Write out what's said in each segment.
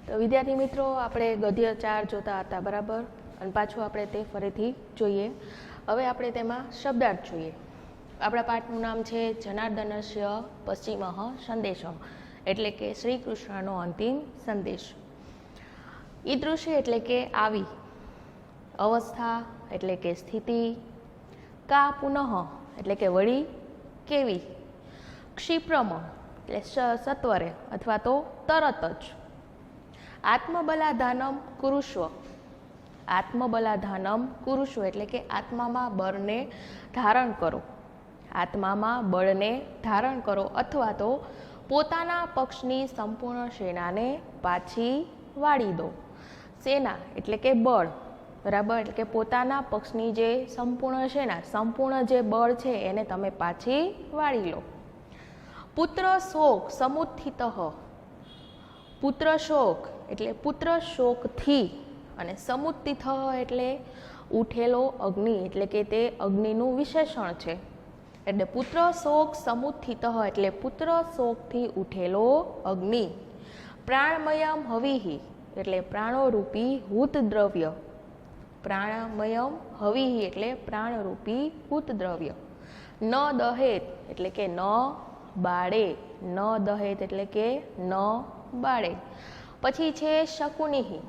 તો વિદ્યાર્થી મિત્રો, આપણે ગદ્ય 4 જોતા હતા, બરાબર? અને પાછું આપણે તે ફરીથી જોઈએ. હવે આપણે તેમાં શબ્દાર્થ જોઈએ. આપણા પાઠનું નામ છે જનાર્દનસ્ય પશ્ચિમઃ સંદેશઃ, એટલે કે શ્રી કૃષ્ણનો અંતિમ સંદેશ. ઈદૃશ્ય એટલે કે આવી, અવસ્થા એટલે કે સ્થિતિ, કા પુનઃ એટલે કે વળી કેવી, ક્ષિપ્રમ એટલે સત્વરે અથવા તો તરત જ, આત્મબલાધાનમ કુરુષ્વ, આત્મબલાધાનમ કુરુષ્વ એટલે કે આત્મામાં બળને ધારણ કરો, આત્મામાં બળને ધારણ કરો અથવા તો પોતાના પક્ષની સંપૂર્ણ સેનાને પાછી વાળી દો. સેના એટલે કે બળ, બરાબર? એટલે કે પોતાના પક્ષની જે સંપૂર્ણ સેના, સંપૂર્ણ જે બળ છે એને તમે પાછી વાળી લો. પુત્ર શોક સમુત્થિત, પુત્ર શોક એટલે પુત્ર શોકથી, અને સમુત્થિત એટલે ઉઠેલો અગ્નિ, એટલે કે તે અગ્નિનું વિશેષણ છે. એટલે પુત્ર શોક સમુત્થિત એટલે પુત્ર શોકથી ઉઠેલો અગ્નિ. પ્રાણમયમ હવિહિ એટલે પ્રાણોરૂપી હૂત દ્રવ્ય, પ્રાણમયમ હવિહિ એટલે પ્રાણરૂપી હૂત દ્રવ્ય. ન દહેત એટલે કે ન બાળે, ન દહેત એટલે કે ન બાળે. પછી છે શકુનિહિ,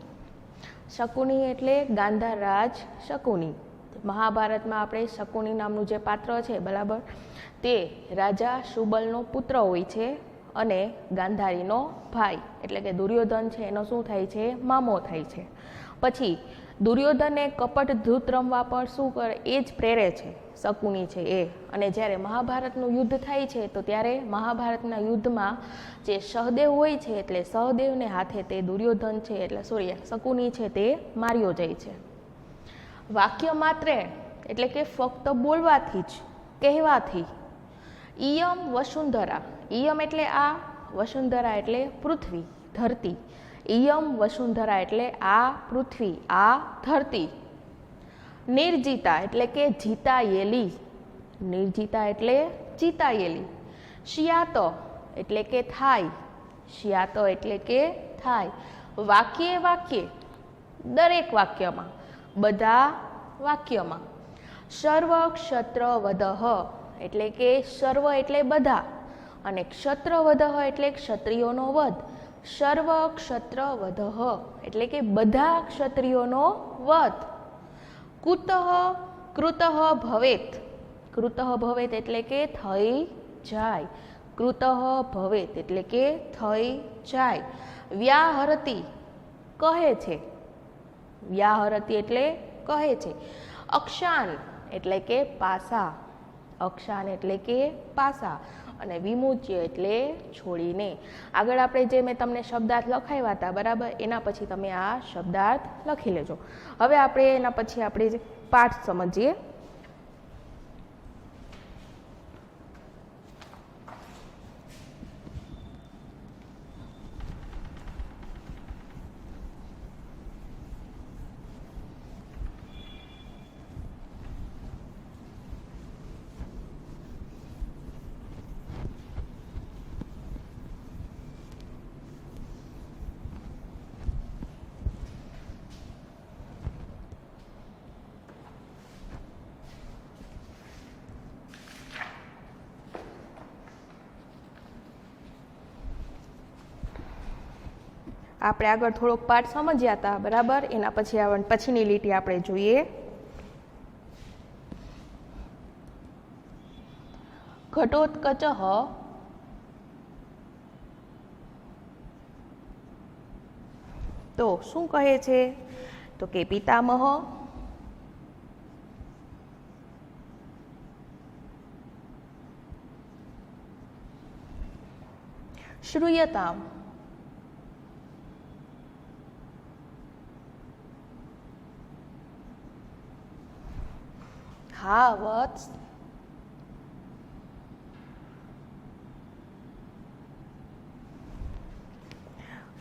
શકુનિ એટલે ગાંધાર રાજ શકુનિ. મહાભારતમાં આપણે શકુનિ નામનું જે પાત્ર છે, બરાબર, તે રાજા શુબલનો પુત્ર હોય છે અને ગાંધારીનો ભાઈ, એટલે કે દુર્યોધન છે એનો શું થાય છે? મામો થાય છે. પછી દુર્યોધનને કપટ ધૂત રમવા પણ શું કરે? એ જ પ્રેરે છે, શકુનિ છે એ. અને જ્યારે મહાભારતનું યુદ્ધ થાય છે તો ત્યારે મહાભારતના યુદ્ધમાં જે સહદેવ હોય છે, એટલે સહદેવને હાથે તે દુર્યોધન છે, એટલે શકુનિ છે તે માર્યો જાય છે. વાક્ય માત્રે એટલે કે ફક્ત બોલવાથી જ, કહેવાથી. ઇયમ વસુંધરા, ઇયમ એટલે આ, વસુંધરા એટલે પૃથ્વી, ધરતી. ઇયમ વસુંધરા એટલે આ પૃથ્વી, આ ધરતી. નિર્જીતા એટલે કે જીતાયેલી, નિર્જીતા એટલે જીતાયેલી. શિયાત એટલે કે થાય, શિયાત એટલે કે થાય. વાક્યે વાક્ય, દરેક વાક્યમાં, બધા વાક્યમાં. સર્વ ક્ષત્ર વદહ એટલે કે સર્વ એટલે બધા, અને ક્ષત્ર વદહ એટલે ક્ષત્રિયોનો વધ. સર્વ ક્ષત્ર વદહ એટલે કે બધા ક્ષત્રિયોનો વધ. કુતઃ કૃતઃ ભવેત, કૃતઃ ભવેત એટલે કે થઈ જાય, કૃતઃ ભવેત એટલે કે થઈ જાય. વ્યાહરતી કહે છે, વ્યાહરતી એટલે કહે છે. અક્ષાન એટલે કે પાસા, અક્ષાન એટલે કે પાસા. અને વિમુચ્ય એટલે છોડીને. આગળ આપણે જે મેં તમને શબ્દાર્થ લખાવ્યા હતા, બરાબર, એના પછી તમે આ શબ્દાર્થ લખી લેજો. હવે આપણે એના પછી આપણે પાઠ સમજીએ. આપણે આગળ થોડોક પાઠ સમજ્યા હતા, બરાબર? એના પછી પછીની લીટી આપણે જોઈએ. ઘટોત્કચઃ તો શું કહે છે? તો કે પિતામહ, શ્રૂયતામ, હા વત્સ,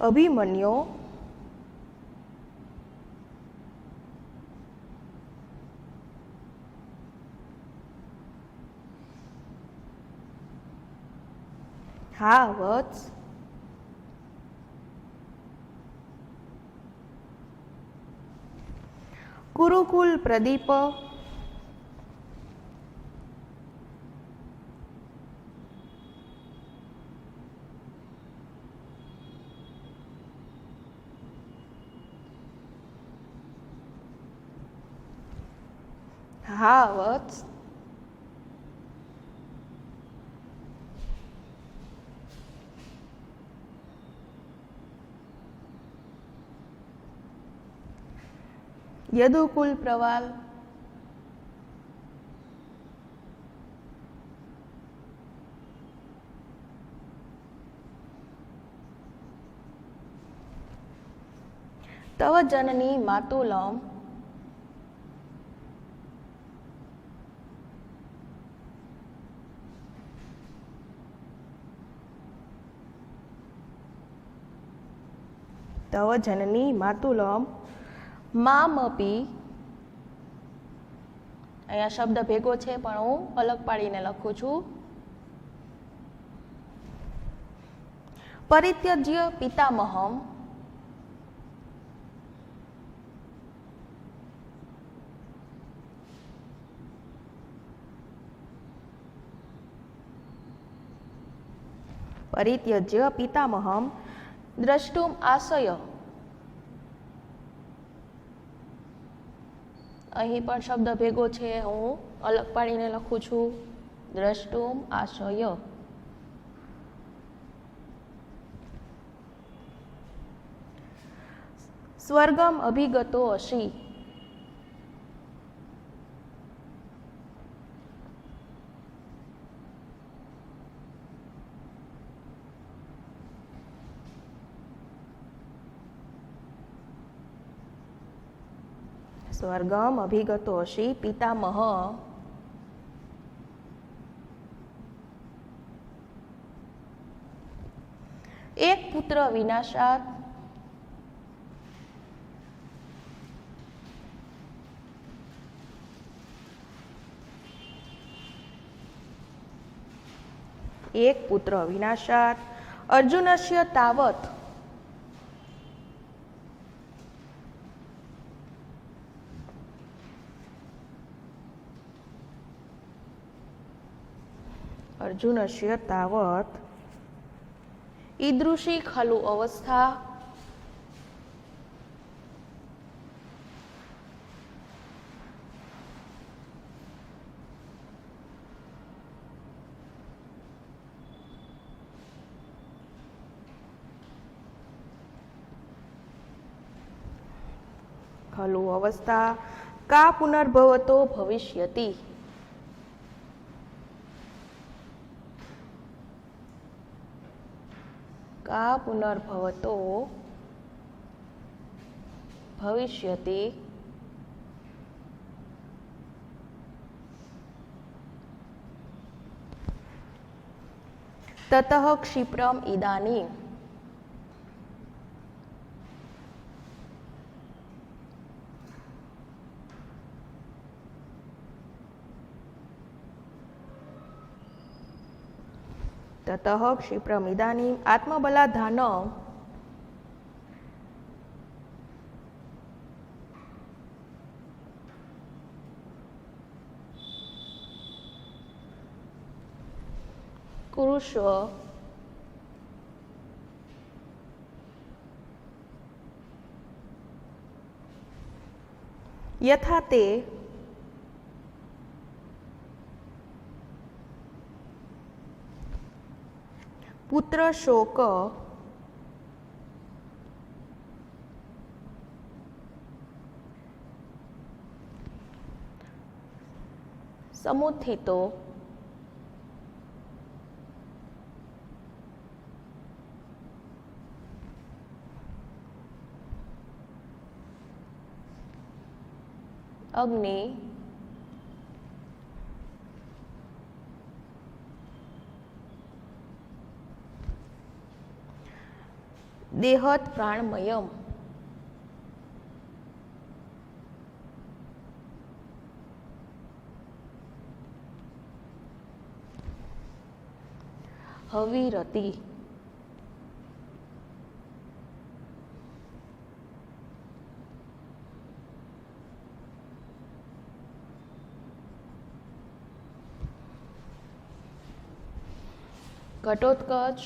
અભિમન્યો, હા વત્સ, कुरुकुल प्रदीप, હા વત્સ, યદુકુલ પ્રવાલ, તવ જનની માતુલમ, तव जननी मातुलम मामपी, अहींया शब्द भेगो छे पण हूँ अलग पाड़ीने लखुं छुं। परित्यज्य पितामहम, परित्यज्य पितामहम द्रष्टुम आशय, अहीं पण शब्द भेगो छे हूँ अलग पाड़ीने लखुं छुं। द्रष्टुम आशय, स्वर्गम अभिगतो अशी, स्वर्गम अभिगतो अशी पितामह, एक पुत्र विनाशात, एक पुत्र विनाशात, अर्जुनस्य तावत्, अर्जुनस्य तावत्, ईदृशी खलु अवस्था, खलु अवस्था का पुनर्भवतो भविष्यति, का पुनर्भवतो भविष्यति, ततः क्षिप्रम इदानीं, ततः क्षिप्रम इदानीं आत्मबलाधान, कुरुष्व, यथा ते पुत्र शोक समुत्थितो अग्नि देहत प्राणमयम, हवीरति, ઘટોત્કચ,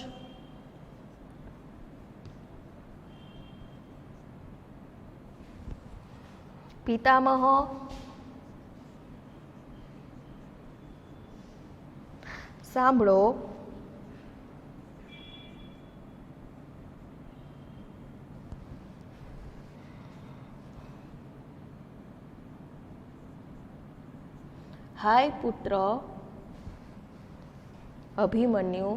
પિતામહ, સાંભળો, હાય પુત્ર અભિમન્યુ,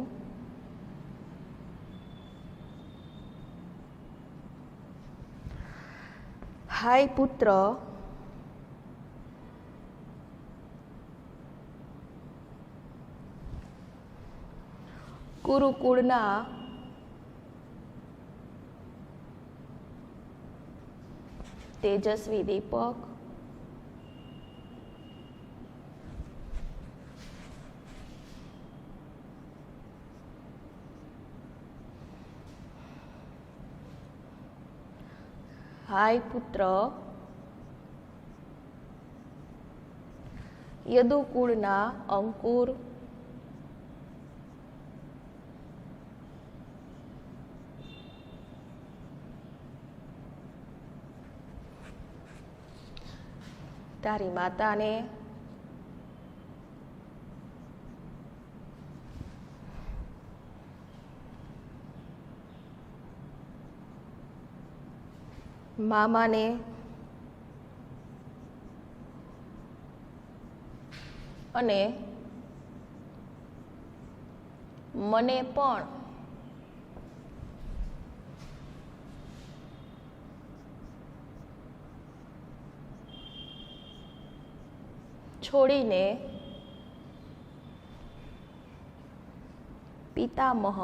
હાય પુત્ર કુરુકુળના તેજસ્વી દીપક, હાય પુત્ર યદુકુળના અંકુર, તારી માતાને, મામાને, અને મને પણ છોડીને પિતામહ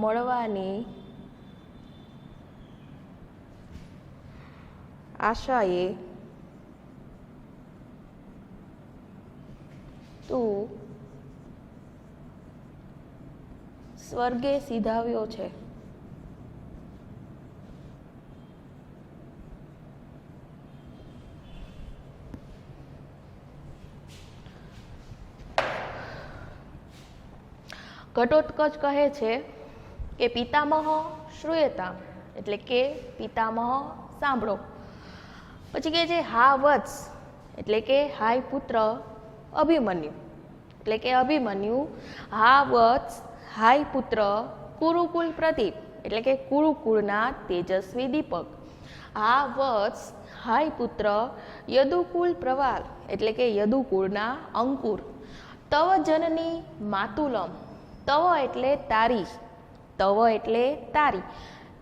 મળવાની આશાએ તું સ્વર્ગે સીધાવ્યો છે. ઘટોત્કચ કહે છે કે પિતામહ શ્રૂયતા એટલે કે પિતામહ સાંભળો. પછી કહે છે હા વત્સ એટલે કે હાય પુત્ર અભિમન્યુ એટલે કે અભિમન્યુ, હા વત્સ હાય પુત્ર કુરુકુલ પ્રદીપ એટલે કે કુરુકુળના તેજસ્વી દીપક, હા વત્સ હાય પુત્ર યદુકુલ પ્રવાલ એટલે કે યદુકુળના અંકુર, તવ જનની માતુલમ, તવ એટલે તારી, તવ એટલે તારી,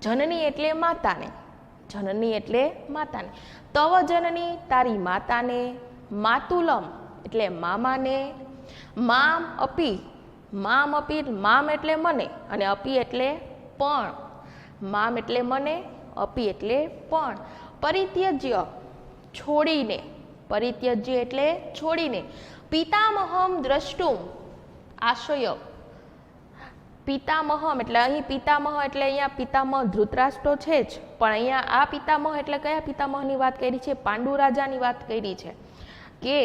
જનની એટલે માતાને, જનની એટલે માતાને, તવ જનની તારી માતાને, માતુલમ એટલે મામાને, મામ અપી, મામ અપી, મામ એટલે મને અને અપી એટલે પણ, મામ એટલે મને, અપી એટલે પણ, પરિત્યજ્ય છોડીને, પરિત્યજ્ય એટલે છોડીને, પિતામહમ દ્રષ્ટુમ આશય, પિતામહમ એટલે અહીં પિતામહ એટલે અહીંયા પિતામહ ધૃતરાષ્ટ્ર છે જ, પણ અહીંયા આ પિતામહ એટલે કયા પિતામહની વાત કરી છે? પાંડુ રાજાની વાત કરી છે કે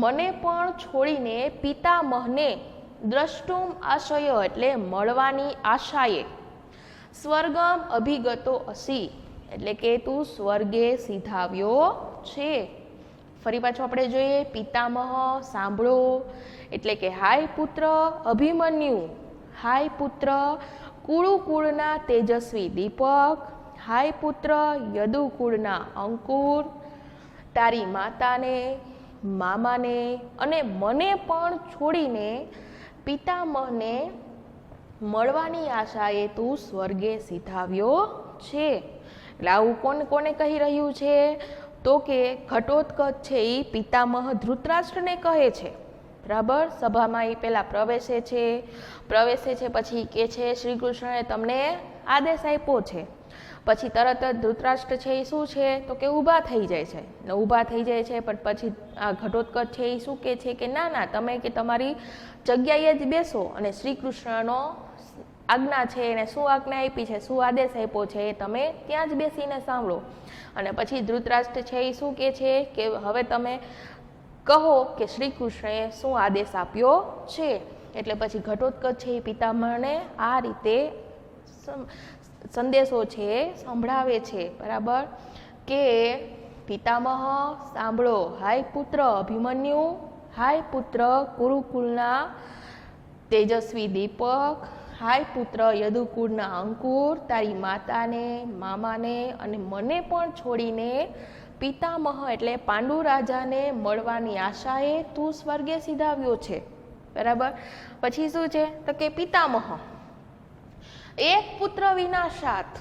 મને પણ છોડીને પિતામહને દ્રષ્ટુમ આશય એટલે મળવાની આશાએ, સ્વર્ગમ અભિગતો અસી એટલે કે તું સ્વર્ગે સીધાવ્યો છે. ફરી પાછું આપણે જોઈએ, પિતામહ સાંભળો એટલે કે હાય પુત્ર અભિમન્યુ, હાય પુત્ર કુરુકુળના તેજસ્વી દીપક, હાય પુત્ર યદુકુળના અંકુર, તારી માતાને, મામાને અને મને પણ છોડીને પિતામહને મળવાની આશાએ તું સ્વર્ગે સીધાવ્યો છે. એટલે આવું કોને કોને કહી રહ્યું છે? તો કે ઘટોત્કચ છે એ પિતામહ ધૃતરાષ્ટ્રને કહે છે. બરાબર, સભામાં એ પહેલા પ્રવેશે છે પછી કે છે શ્રી કૃષ્ણએ તમને આદેશ આપ્યો છે. પછી તરત જ ધૃતરાષ્ટ્ર છે એ શું છે તો કે ઊભા થઈ જાય છે ને ઊભા થઈ જાય છે, પણ પછી આ ઘટોત્કચ છે એ શું કહે છે કે ના ના તમે કે તમારી જગ્યાએ જ બેસો, અને શ્રી કૃષ્ણનો આજ્ઞા છે એને શું આજ્ઞા આપી છે, શું આદેશ આપ્યો છે એ તમે ત્યાં જ બેસીને સાંભળો. અને પછી ધૃતરાષ્ટ્ર છે એ શું કહે છે કે હવે તમે કહો કે શ્રી કૃષ્ણએ શું આદેશ આપ્યો છે. એટલે પછી ઘટોત્કચ છે એ પિતામહને આ રીતે સંદેશો છે સંભળાવે છે. બરાબર કે પિતામહ સાંભળો, હાય પુત્ર અભિમન્યુ, હાય પુત્ર કુરુકુલના તેજસ્વી દીપક, હાય પુત્ર યદુકુળના અંકુર, તારી માતાને, મામાને અને મને પણ છોડીને પિતામહ એટલે પાંડુ રાજાને મળવાની આશાએ તું સ્વર્ગે સીધાવ્યો છે. બરાબર. પછી શું છે તો કે પિતામહ એક પુત્ર વિનાશાત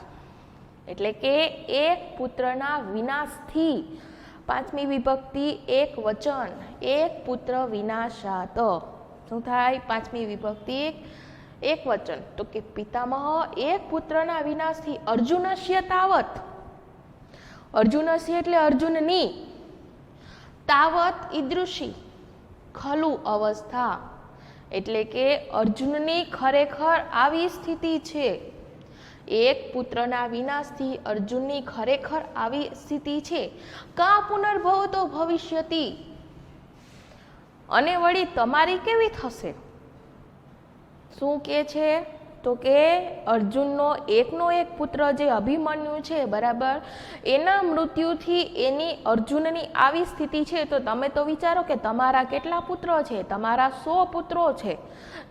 એટલે કે એક પુત્રના વિનાશથી, પાંચમી વિભક્તિ એક વચન, એક પુત્ર વિનાશાત. શું થાય? પાંચમી વિભક્તિ એક વચન. તો કે પિતામહ એક પુત્રના વિનાશથી અર્જુનસ્ય તાવત, અર્જુનસ્ય એટલે અર્જુનની, તાવત ઈદૃશી ખલુ અવસ્થા એટલે કે અર્જુનની ખરેખર આવી સ્થિતિ છે. એક પુત્રના વિનાશથી અર્જુનની ખરેખર આવી સ્થિતિ છે. કા પુનર્ભવ તો ભવિષ્યતિ, અને વળી તમારી કેવી થશે? શું કે છે તો કે અર્જુનનો એકનો એક પુત્ર જે અભિમન્યુ છે, બરાબર, એના મૃત્યુથી એની અર્જુનની આવી સ્થિતિ છે. તો તમે તો વિચારો કે તમારા કેટલા પુત્રો છે? તમારા 100 પુત્રો છે.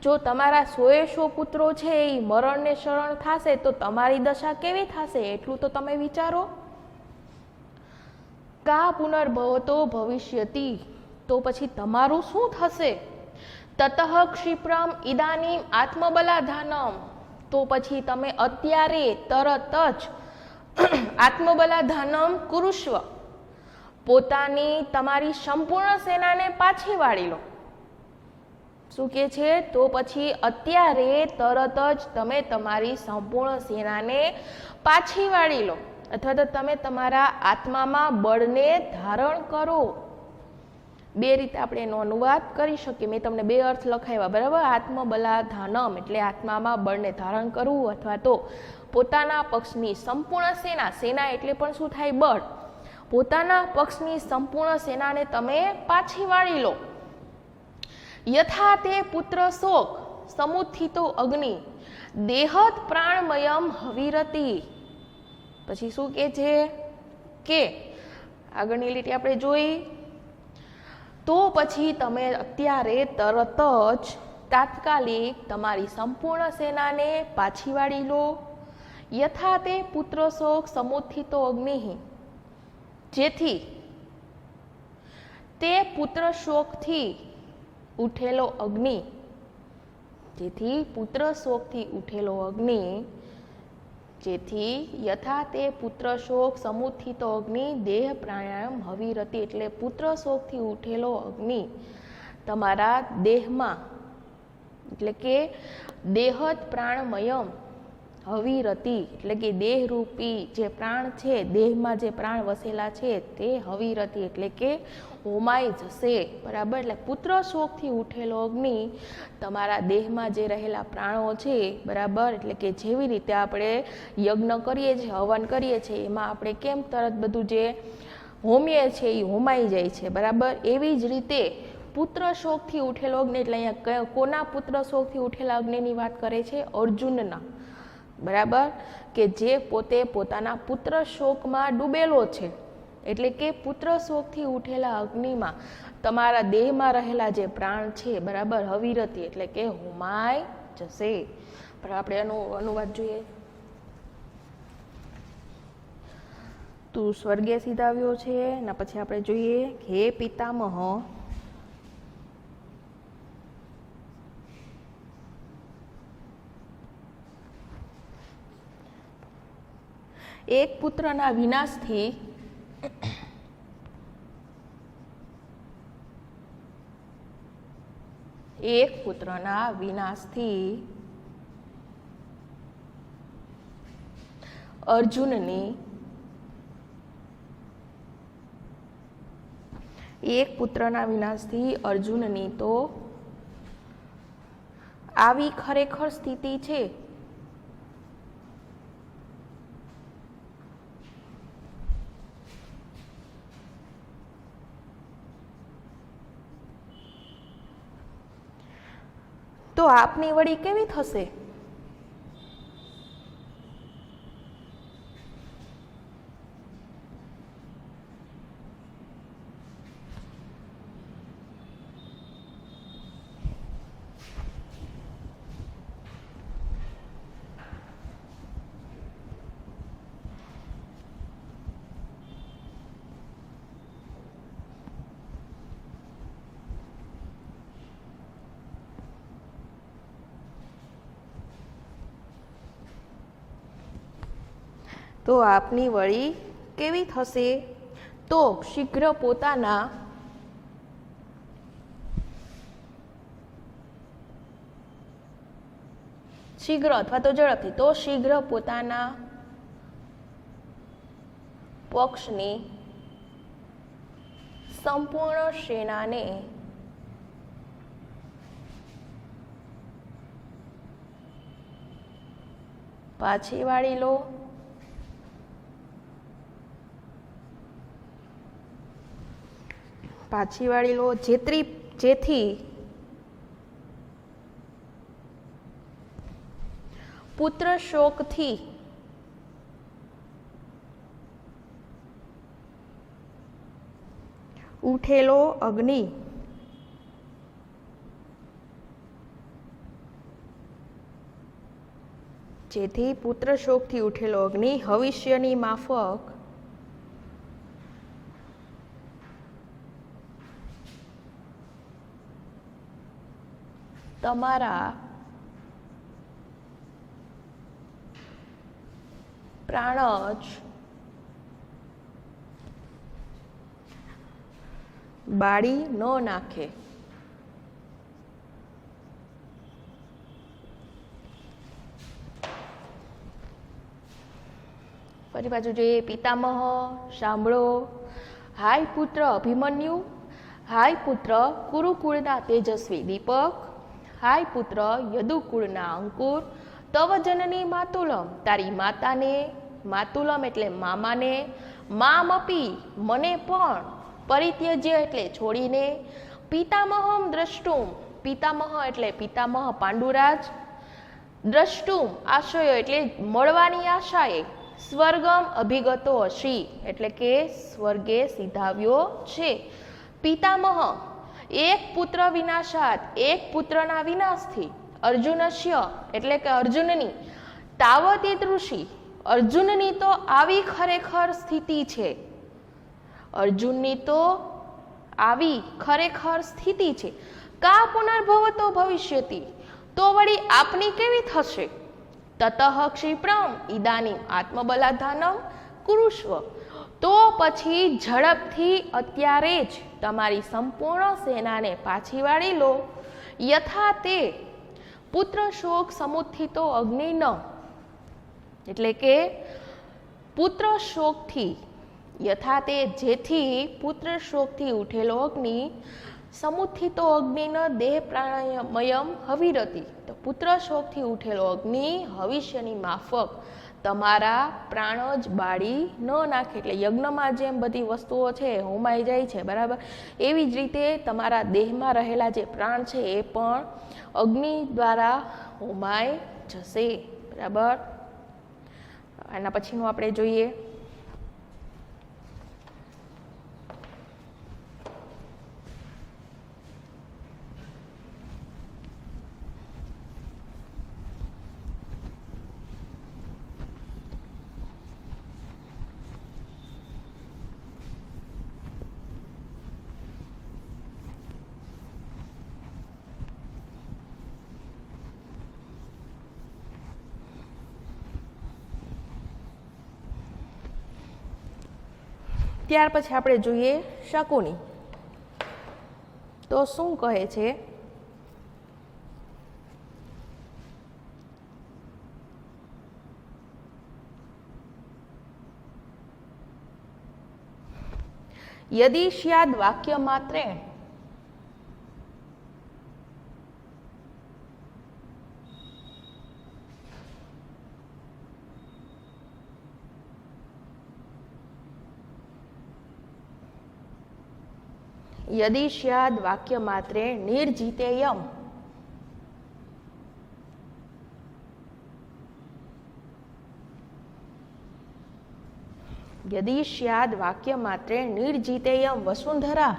જો તમારા 100 પુત્રો છે એ મરણને શરણ થશે તો તમારી દશા કેવી થશે? એટલું તો તમે વિચારો. કા પુનર્ભવતો ભવિષ્યતિ, તો પછી તમારું શું થશે? તતઃ ક્ષિપ્રમ ઇદાનીમ આત્મબલાધાનમ, તો પછી તમે અત્યારે તરત જ આત્મબલાધાનમ કુરુષ્વ, પોતાની તમારી સંપૂર્ણ સેનાને પાછી વાળી લો. શું કે છે? તો પછી અત્યારે તરત જ તમે તમારી સંપૂર્ણ સેનાને પાછી વાળી લો, અથવા તો તમે તમારા આત્મામાં બળને ધારણ કરો. બે રીતે આપણે એનો અનુવાદ કરી શકીએ. મેં તમને બે અર્થ લખાવ્યા, બરાબર. આત્મબલાધાનમ એટલે આત્મામાં બળને ધારણ કરવું, અથવા તો પોતાના પક્ષની સંપૂર્ણ સેના, સેના એટલે પણ શું થાય? બળ. પોતાના પક્ષની સંપૂર્ણ સેનાને તમે પાછી વાળી લો. યથા તે પુત્ર શોક સમુત્થિતો અગ્નિ દેહત પ્રાણમયમ હવિરતિ. પછી શું કે છે કે આગળની લીટી આપણે જોઈ, તો પછી તમે અત્યારે તરત જ તાત્કાલિક તમારી સંપૂર્ણ સેનાને પાછી વાળી લો. યથા તે પુત્ર શોક સમુત્થિતો અગ્નિ, જેથી તે પુત્ર શોકથી ઉઠેલો અગ્નિ, જેથી પુત્ર શોકથી ઉઠેલો અગ્નિ, જેથી યથા તે પુત્ર શોક સમુત્થિતો અગ્નિ દેહ પ્રાણાયામ હવિરતિ એટલે પુત્ર શોકથી ઉઠેલો અગ્નિ તમારા દેહમાં એટલે કે દેહત પ્રાણમયમ હવિરતિ એટલે કે દેહરૂપી જે પ્રાણ છે, દેહમાં જે પ્રાણ વસેલા છે તે હવિરતિ એટલે કે હોમાઈ જશે. બરાબર. એટલે પુત્ર શોકથી ઉઠેલો અગ્નિ તમારા દેહમાં જે રહેલા પ્રાણો છે, બરાબર, એટલે કે જેવી રીતે આપણે યજ્ઞ કરીએ છીએ, હવન કરીએ છીએ, એમાં આપણે કેમ તરત બધું જે હોમીએ છે એ હોમાઈ જાય છે, બરાબર. એવી જ રીતે પુત્ર શોકથી ઉઠેલો અગ્નિ એટલે અહીંયા કોના પુત્ર શોકથી ઉઠેલા અગ્નિની વાત કરે છે? અર્જુનના. બરાબર. કે જે પોતે પોતાના પુત્ર શોકમાં ડૂબેલો છે. એટલે કે પુત્ર શોકથી ઉઠેલા અગ્નિમાં તમારા દેહમાં રહેલા જે પ્રાણ છે, બરાબર, હવિરતિ એટલે કે હોમાઈ જશે. પણ આપણે એનો અનુવાદ જોઈએ. તું સ્વર્ગે સીધાવ્યો છે, અને પછી આપણે જોઈએ હે પિતામહ, એક પુત્રના વિનાશથી અર્જુનની એક પુત્રના વિનાશથી અર્જુનની તો આવી ખરેખર સ્થિતિ છે. તો આપની વળી કેવી થશે? તો આપની વળી કેવી થશે? તો શીઘ્ર પોતાના શીઘ્ર અથવા તો ઝડપથી તો શીઘ્ર પોતાના પક્ષની સંપૂર્ણ સેનાને પાછી વાળી લો. પાછી વાળી લો જેથી પુત્ર શોકથી ઉઠેલો અગ્નિ ભવિષ્યની માફક તમારા પ્રાણ જ બાળી ન નાખે. ફરી પાછું જોઈએ. પિતામહ સાંભળો. હાય પુત્ર અભિમન્યુ, હાય પુત્ર કુરુકુળના તેજસ્વી દીપક, હાય પુત્ર યદુકુળના અંકુર, તવ જનની માતુલમ, તારી માતાને, માતુલમ એટલે મામાને, મામપી મને પણ, પરિત્યજ્ય એટલે છોડીને, પિતામહમ દ્રષ્ટુમ, પિતામહ એટલે પિતામહ પાંડુરાજ, દ્રષ્ટુમ આશયો એટલે મળવાની આશાએ, સ્વર્ગમ અભિગતો હશી એટલે કે સ્વર્ગે સીધાવ્યો છે. પિતામહ એક પુત્ર વિનાશાત, એક પુત્રના વિનાશથી, અર્જુનસ્ય એટલે કે અર્જુનની, તાવતી ઋષિ અર્જુનની તો આવી ખરેખર સ્થિતિ છે, અર્જુનની તો આવી ખરેખર સ્થિતિ છે. કા પુનર્ભવતો ભવિષ્યતિ, તો વળી આપની કેવી થશે? તતઃ ક્ષિપ્રમ ઇદાનીમ આત્મબલાધાનમ કુરુષ્વ, તો પછી ઝડપથી અત્યારે જ તમારી સંપૂર્ણ સેનાને પાછી વાળી લો. યથા તે પુત્ર શોક સમુત્થિતો અગ્નિ ન, એટલે કે પુત્ર શોકથી, યથા તે જેથી પુત્ર શોકથી ઉઠેલો અગ્નિ, સમુત્થિતો અગ્નિન દેહ પ્રાણાયમયમ હવિરતી, તો પુત્ર શોકથી ઉઠેલો અગ્નિ ભવિષ્યની માફક તમારા પ્રાણ જ બાળી ન નાખે. એટલે યજ્ઞમાં જેમ બધી વસ્તુઓ છે હોમાઈ જાય છે, બરાબર, એવી જ રીતે તમારા દેહમાં રહેલા જે પ્રાણ છે એ પણ અગ્નિ દ્વારા હોમાઈ જશે, બરાબર. આના પછીનું આપણે જોઈએ. ત્યાર પછી આપણે જોઈએ શકુની. તો શું કહે છે? યદિ સ્યાદ વાક્ય માત્રે યદિ સ્યાદ વાક્ય માત્રે નિર્જીતેયમ, यदि स्याद् वाक्य मात्रे निर्जितेयं वसुंधरा।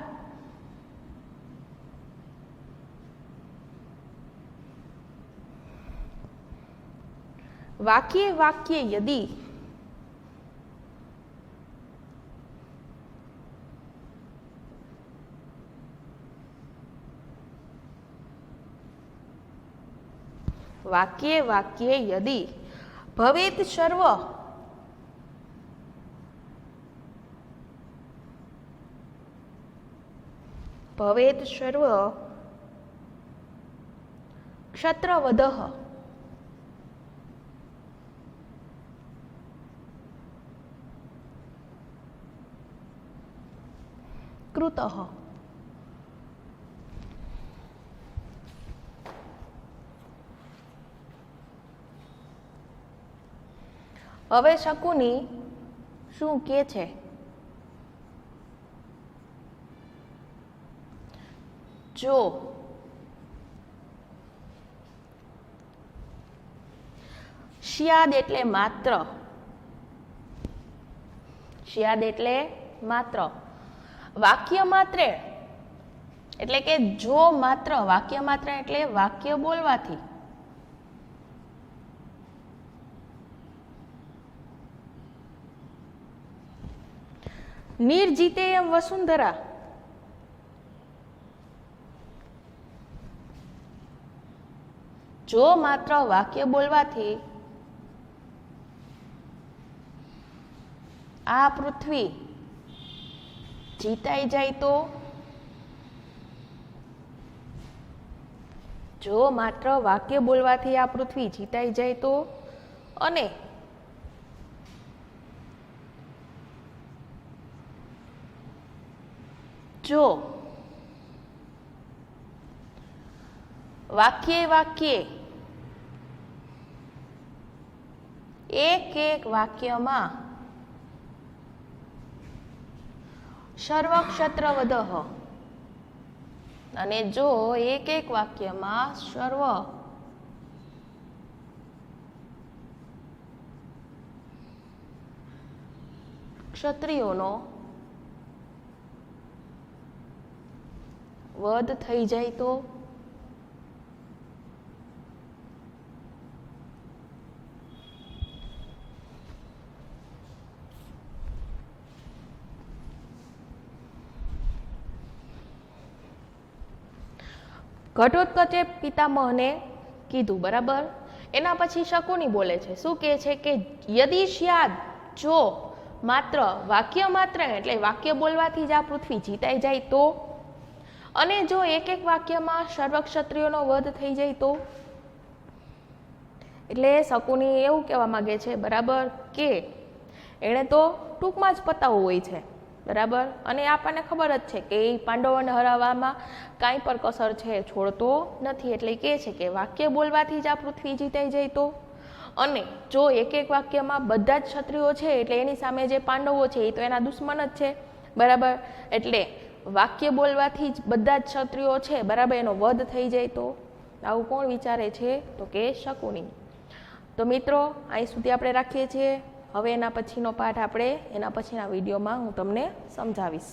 वाक्ये वाक्ये यदि वाक्ये वाक्ये यदि भवेत् सर्व भवेत् सर्व क्षत्रवधः कृतः। હવે શકુની શું કે છે? જો સ્યાદ એટલે માત્ર, સ્યાદ એટલે માત્ર, વાક્ય માત્રે એટલે કે જો માત્ર, વાક્ય માત્ર એટલે વાક્ય બોલવાથી, निर्जितेयं वसुंधरा जो मात्र वाक्य बोलवाथी आ पृथ्वी जीताई जाए तो, जो मात्र वाक्य बोलवाथी आ पृथ्वी जीताई जाए तो, अने जो वाक्ये वाक्ये एक एक वाक्य में सर्वक्षत्रवधः अने जो एक एक वाक्य में सर्व क्षत्रियोनो वध थई जाए तो, घटोत्कचे पितामह ने कीधुं बराबर। एना पछी शकुनी बोले छे, शुं कहे छे के यदि स्याद् जो मात्र, वाक्य मात्र एटले वाक्य बोलवाथी ज आ पृथ्वी जीताई जाए तो, अने जो एक एक वाक्य में सर्वक्षत्रियोनो वध थई जाए तो। एटले शकुनी एवुं कहेवा मांगे छे बराबर के एणे तो टूंकमां ज पतावुं होय छे बराबर, अने आपने खबर ज छे के पांडवोने हराववामां कांई पर कसर छे छोड़तो नथी, एटले कहे छे के वाक्य बोलवाथी ज आ पृथ्वी जीताई जाए तो, अने जो एक एक वाक्य में बधा ज क्षत्रियो छे एटले एनी सामे जे पांडवो छे ए तो एना दुश्मन ज छे बराबर, एटले वाक्य बोलवाथी ज बधा ज क्षत्रियो छे बराबर एनो वध थई जाए तो। आवुं कोण विचारे छे? तो के शकुनी। तो मित्रों અહીં સુધી આપણે રાખીએ છીએ। હવે એના પછીનો પાઠ આપણે એના પછીના વિડીયોમાં હું તમને સમજાવીશ।